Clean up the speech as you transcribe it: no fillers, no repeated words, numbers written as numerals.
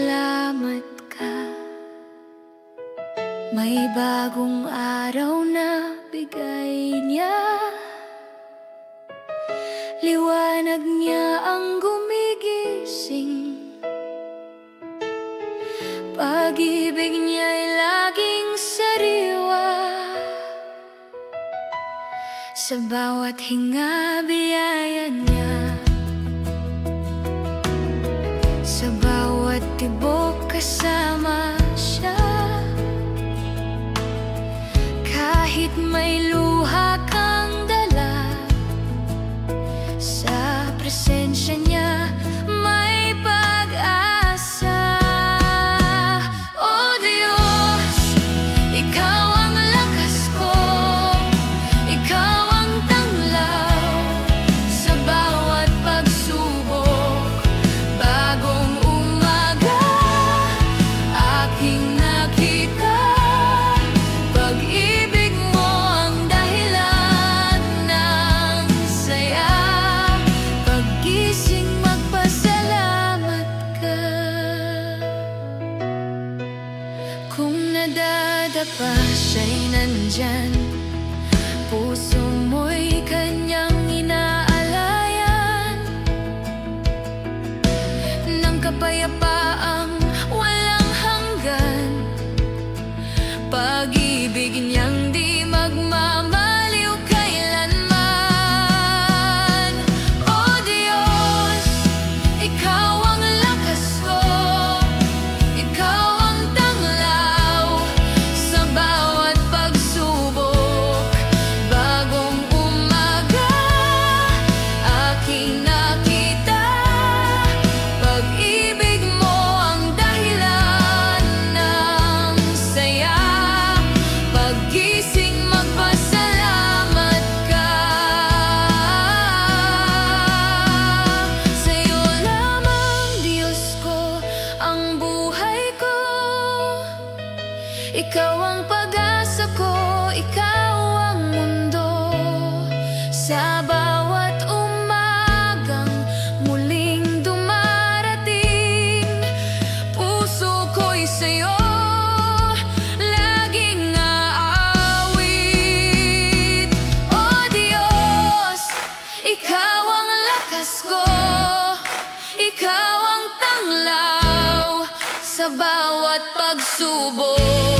magpasalamat ka. May bagong araw na bigay niya. Liwanag niya ang gumigising. Pag-ibig niya'y laging sariwa. Sa bawat hinga, biyaya niya. Sa bawat tibok, kasama siya. Kahit may luha kang dala, sa presensya niya may pag-asa. O Diyos, Ikaw ang lakas ko, Ikaw ang tanglaw sa bawat pagsubok. Bagong umaga, aking nakita. Pag-ibig mo ang dahilan ng saya. Paggising, magpasalamat ka. Kung nadadapa, siya'y nandyan. Puso mo'y kanyang inaalayan. Ng kapayapaang walang hanggan. Pag-ibig niyang di magmamaliw kailanman. O Diyos, Ikaw ang lakas ko, Ikaw ang tanglaw sa bawat pagsubok. Bagong umaga, aking nakita. Pag-ibig mo ang dahilan ng saya. Paggising, magpasalamat ka. Sa'yo lamang, Diyos ko, ang buhay ko. Ikaw ang pag-asa ko, Ikaw ang mundo. Sa bawat umagang muling dumarating, puso ko'y sa'yo laging aawit. O Diyos, Ikaw ang lakas ko, Ikaw ang tanglaw sa bawat pagsubok.